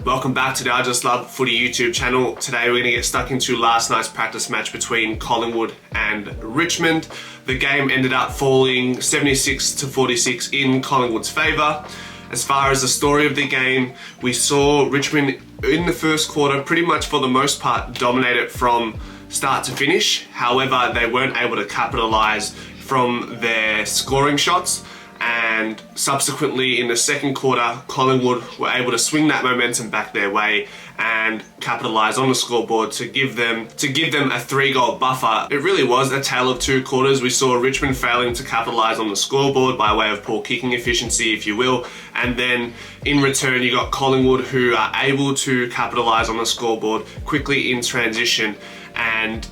Welcome back to the I Just Love Footy YouTube channel. Today we're going to get stuck into last night's practice match between Collingwood and Richmond. The game ended up falling 76-46 in Collingwood's favour. As far as the story of the game, we saw Richmond in the first quarter pretty much for the most part dominate it from start to finish. However, they weren't able to capitalise from their scoring shots. And subsequently in the second quarter, Collingwood were able to swing that momentum back their way and capitalise on the scoreboard to give them a 3-goal buffer. It really was a tale of two quarters. We saw Richmond failing to capitalise on the scoreboard by way of poor kicking efficiency, if you will, and then in return you got Collingwood who are able to capitalise on the scoreboard quickly in transition and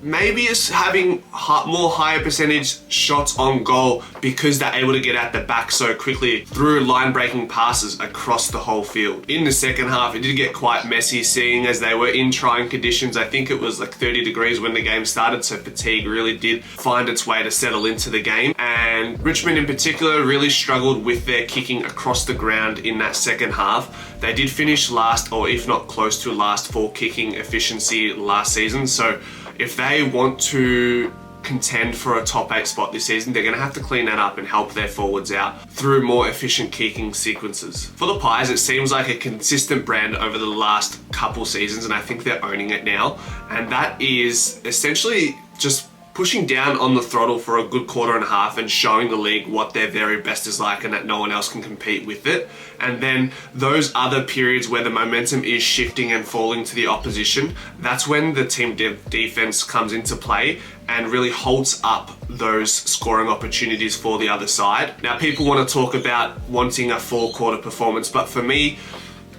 maybe it's having more higher percentage shots on goal because they're able to get at the back so quickly through line-breaking passes across the whole field. In the second half, it did get quite messy, seeing as they were in trying conditions. I think it was like 30 degrees when the game started, so fatigue really did find its way to settle into the game. And Richmond in particular really struggled with their kicking across the ground in that second half. They did finish last, or if not close to last, for kicking efficiency last season. So if they want to contend for a top 8 spot this season, they're going to have to clean that up and help their forwards out through more efficient kicking sequences. For the Pies, it seems like a consistent brand over the last couple seasons, and I think they're owning it now. And that is essentially just pushing down on the throttle for a good quarter and a half and showing the league what their very best is like and that no one else can compete with it. And then those other periods where the momentum is shifting and falling to the opposition, that's when the team defense comes into play and really holds up those scoring opportunities for the other side. Now, people want to talk about wanting a 4-quarter performance, but for me,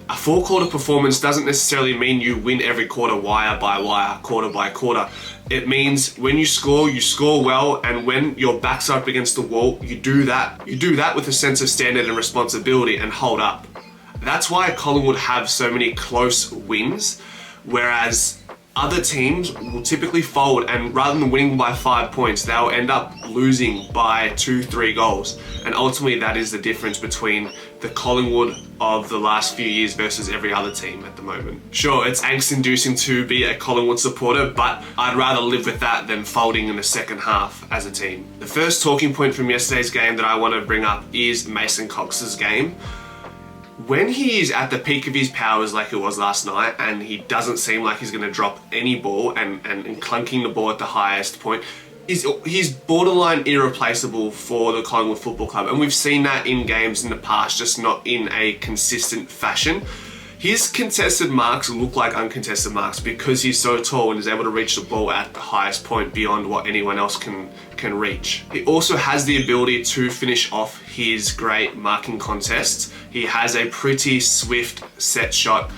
a 4-quarter performance doesn't necessarily mean you win every quarter wire by wire, quarter by quarter. It means when you score well, and when your back's up against the wall, you do that. You do that with a sense of standard and responsibility and hold up. That's why Collingwood have so many close wins, whereas other teams will typically fold, and rather than winning by 5 points, they'll end up losing by 2-3 goals. And ultimately that is the difference between the Collingwood of the last few years versus every other team at the moment. Sure, it's angst-inducing to be a Collingwood supporter, but I'd rather live with that than folding in the second half as a team. The first talking point from yesterday's game that I want to bring up is Mason Cox's game. When he is at the peak of his powers like it was last night, and he doesn't seem like he's going to drop any ball and clunking the ball at the highest point, he's borderline irreplaceable for the Collingwood Football Club. And we've seen that in games in the past, just not in a consistent fashion. His contested marks look like uncontested marks because he's so tall and is able to reach the ball at the highest point beyond what anyone else can reach. He also has the ability to finish off his great marking contests. He has a pretty swift set shot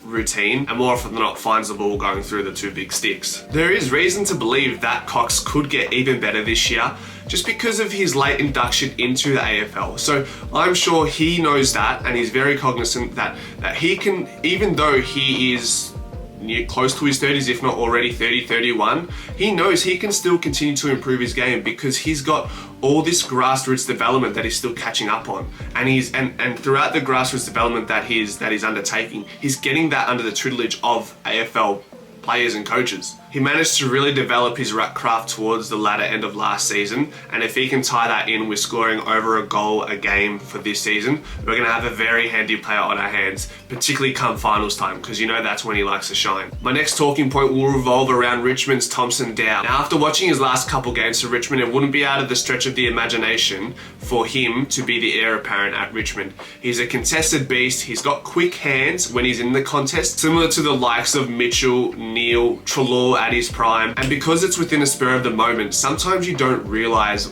routine, and more often than not finds the ball going through the two big sticks. There is reason to believe that Cox could get even better this year just because of his late induction into the AFL. So I'm sure he knows that, and he's very cognizant that he can, even though he is close to his 30s, if not already 30, 31, he knows he can still continue to improve his game because he's got all this grassroots development that he's still catching up on. And throughout the grassroots development that he's undertaking, he's getting that under the tutelage of AFL players and coaches. He managed to really develop his ruck craft towards the latter end of last season, and if he can tie that in with scoring over a goal a game for this season, we're going to have a very handy player on our hands, particularly come finals time, because you know that's when he likes to shine. My next talking point will revolve around Richmond's Thompson Dow. Now, after watching his last couple games for Richmond, it wouldn't be out of the stretch of the imagination for him to be the heir apparent at Richmond. He's a contested beast. He's got quick hands when he's in the contest, similar to the likes of Mitchell, Neil, Treloar at his prime. And because it's within a spur of the moment, sometimes you don't realize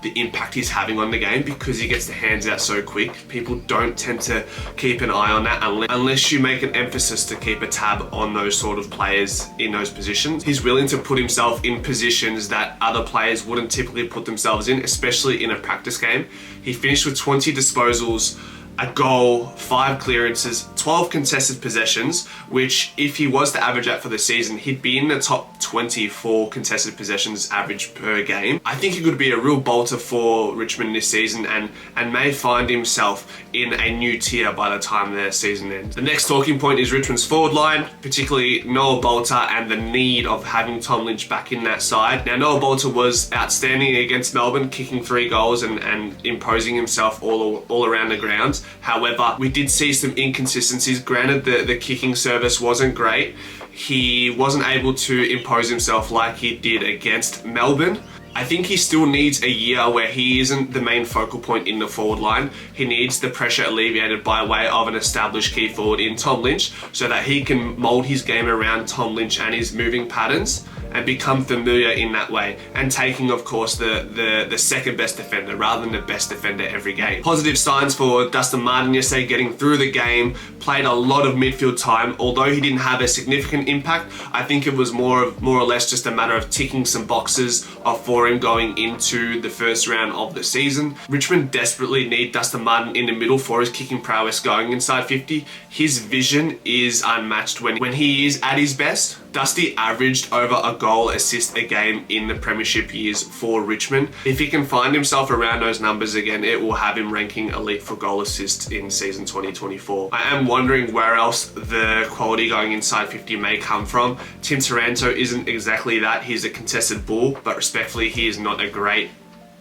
the impact he's having on the game because he gets the hands out so quick. People don't tend to keep an eye on that unless you make an emphasis to keep a tab on those sort of players in those positions. He's willing to put himself in positions that other players wouldn't typically put themselves in, especially in a practice game. He finished with 20 disposals a goal, 5 clearances, 12 contested possessions, which if he was to average out for the season, he'd be in the top 24 contested possessions average per game. I think he could be a real bolter for Richmond this season and may find himself in a new tier by the time their season ends. The next talking point is Richmond's forward line, particularly Noah Bolter and the need of having Tom Lynch back in that side. Now, Noah Bolter was outstanding against Melbourne, kicking 3 goals and imposing himself all around the grounds. However, we did see some inconsistencies. Granted, the kicking service wasn't great. He wasn't able to impose himself like he did against Melbourne. I think he still needs a year where he isn't the main focal point in the forward line. He needs the pressure alleviated by way of an established key forward in Tom Lynch so that he can mould his game around Tom Lynch and his moving patterns and become familiar in that way, and taking, of course, the second best defender rather than the best defender every game. Positive signs for Dustin Martin yesterday, getting through the game, played a lot of midfield time. Although he didn't have a significant impact, I think it was more or less just a matter of ticking some boxes for him going into the first round of the season. Richmond desperately need Dustin Martin in the middle for his kicking prowess going inside 50. His vision is unmatched when he is at his best. Dusty averaged over a goal assist a game in the premiership years for Richmond. If he can find himself around those numbers again, it will have him ranking elite for goal assists in season 2024. I am wondering where else the quality going inside 50 may come from. Tim Taranto isn't exactly that. He's a contested ball, but respectfully, he is not a great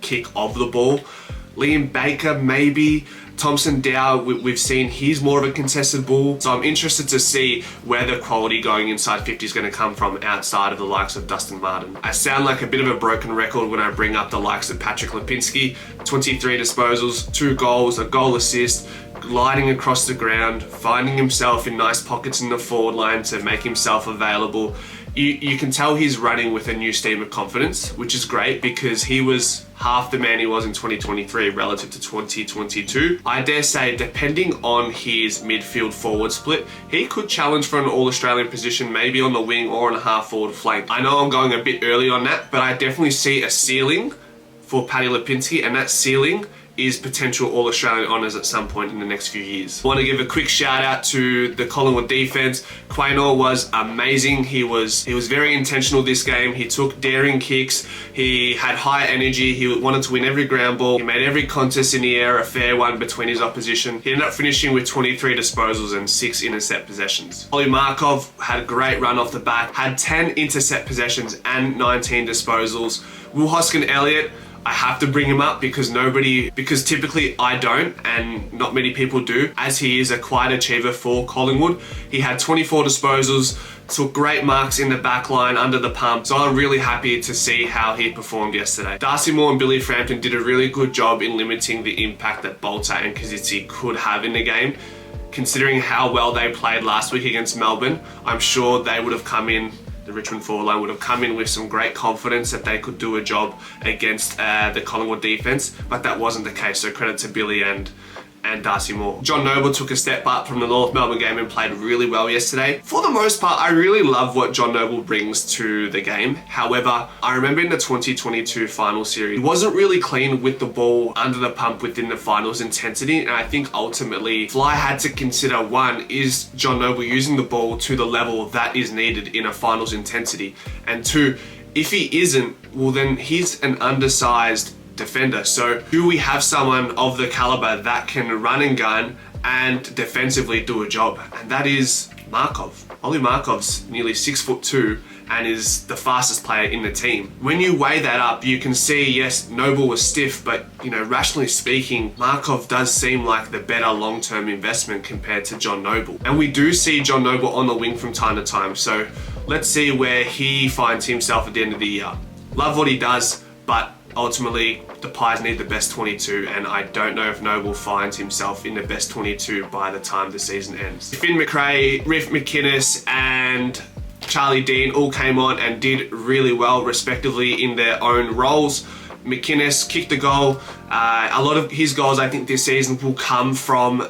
kick of the ball. Liam Baker, maybe. Thompson Dow, we've seen he's more of a contested ball. So I'm interested to see where the quality going inside 50 is going to come from outside of the likes of Dustin Martin. I sound like a bit of a broken record when I bring up the likes of Patrick Lipinski. 23 disposals, 2 goals, a goal assist, gliding across the ground, finding himself in nice pockets in the forward line to make himself available. You can tell he's running with a new stream of confidence, which is great because he was half the man he was in 2023 relative to 2022. I dare say, depending on his midfield forward split, he could challenge for an All-Australian position, maybe on the wing or on a half-forward flank. I know I'm going a bit early on that, but I definitely see a ceiling for Paddy Lipinski, and that ceiling is potential All-Australian honours at some point in the next few years. I want to give a quick shout out to the Collingwood defence. Quaynor was amazing. He was very intentional this game. He took daring kicks. He had high energy. He wanted to win every ground ball. He made every contest in the air a fair one between his opposition. He ended up finishing with 23 disposals and 6 intercept possessions. Ollie Markov had a great run off the back, had 10 intercept possessions and 19 disposals. Will Hoskin-Elliott, I have to bring him up because typically I don't and not many people do, as he is a quiet achiever for Collingwood. He had 24 disposals, took great marks in the back line under the pump, so I'm really happy to see how he performed yesterday. Darcy Moore and Billy Frampton did a really good job in limiting the impact that Bolter and Kazitzi could have in the game. Considering how well they played last week against Melbourne, I'm sure they would have come in, the Richmond forward line would have come in with some great confidence that they could do a job against the Collingwood defence, but that wasn't the case, so credit to Billy and Darcy Moore. John Noble took a step up from the North Melbourne game and played really well yesterday. For the most part, I really love what John Noble brings to the game. However, I remember in the 2022 final series, he wasn't really clean with the ball under the pump within the finals intensity, and I think ultimately Fly had to consider, one, is John Noble using the ball to the level that is needed in a finals intensity? And two, if he isn't, well then he's an undersized defender. So do we have someone of the caliber that can run and gun and defensively do a job? And that is Markov. Ollie Markov's nearly 6'2" and is the fastest player in the team. When you weigh that up, you can see, yes, Noble was stiff, but rationally speaking, Markov does seem like the better long-term investment compared to John Noble. And we do see John Noble on the wing from time to time. So let's see where he finds himself at the end of the year. Love what he does, but ultimately, the Pies need the best 22, and I don't know if Noble finds himself in the best 22 by the time the season ends. Finn McRae, Riff McInnes, and Charlie Dean all came on and did really well, respectively, in their own roles. McInnes kicked the goal. A lot of his goals, I think, this season will come from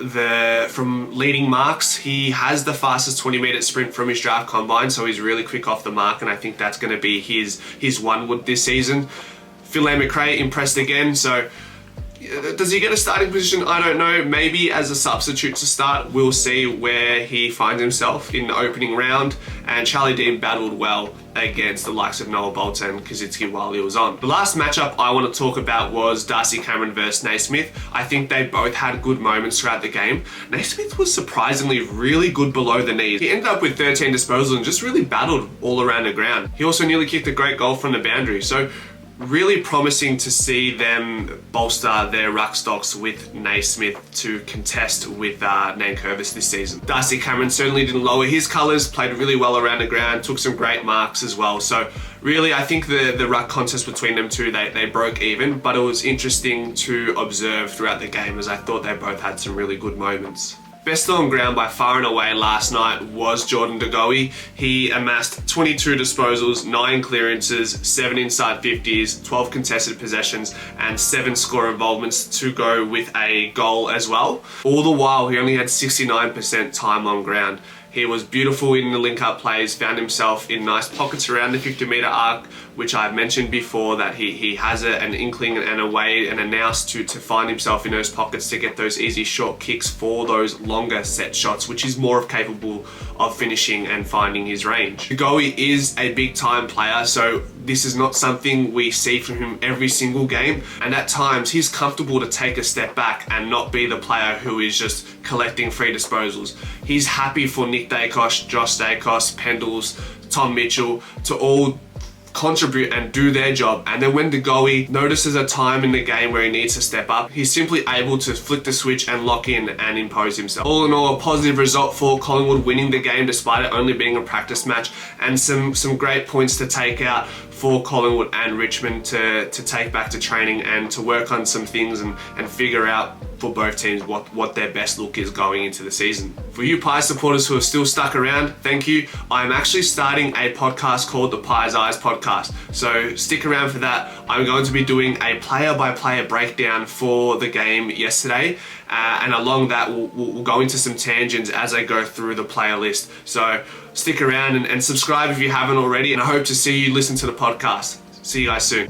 leading marks. He has the fastest 20-metre sprint from his draft combine, so he's really quick off the mark, and I think that's going to be his one wood this season. Philae McRae impressed again, so Does he get a starting position? I don't know. Maybe as a substitute to start. We'll see where he finds himself in the opening round. And Charlie Dean battled well against the likes of Noah Bolton and Kaczynski while he was on. The last matchup I want to talk about was Darcy Cameron versus Naismith. I think they both had good moments throughout the game. Naismith was surprisingly really good below the knees. He ended up with 13 disposals and just really battled all around the ground. He also nearly kicked a great goal from the boundary. So really promising to see them bolster their ruck stocks with Naismith to contest with Nankervis this season. Darcy Cameron certainly didn't lower his colours, played really well around the ground, took some great marks as well. So really, I think the ruck contest between them two, they broke even, but it was interesting to observe throughout the game as I thought they both had some really good moments. Best on ground by far and away last night was Jordan De Goey. He amassed 22 disposals, 9 clearances, 7 inside 50s, 12 contested possessions, and 7 score involvements to go with a goal as well. All the while, he only had 69% time on ground. He was beautiful in the link-up plays, found himself in nice pockets around the 50-metre arc, which I've mentioned before that he has an inkling and a way and a nous to find himself in those pockets to get those easy short kicks for those longer set shots, which is more capable of finishing and finding his range. Goey is a big-time player, so this is not something we see from him every single game, and at times he's comfortable to take a step back and not be the player who is just collecting free disposals. He's happy for Nick Dacos, Josh Dacos, Pendles, Tom Mitchell to all contribute and do their job, and then when De Goey notices a time in the game where he needs to step up, he's simply able to flick the switch and lock in and impose himself. All in all, a positive result for Collingwood, winning the game despite it only being a practice match, and some great points to take out for Collingwood and Richmond to take back to training and to work on some things and figure out for both teams what their best look is going into the season. For you Pies supporters who are still stuck around, thank you. I'm actually starting a podcast called the Pies Eyes Podcast, so stick around for that. I'm going to be doing a player-by-player breakdown for the game yesterday, and along that we'll go into some tangents as I go through the player list. So stick around and subscribe if you haven't already, and I hope to see you listen to the podcast. See you guys soon.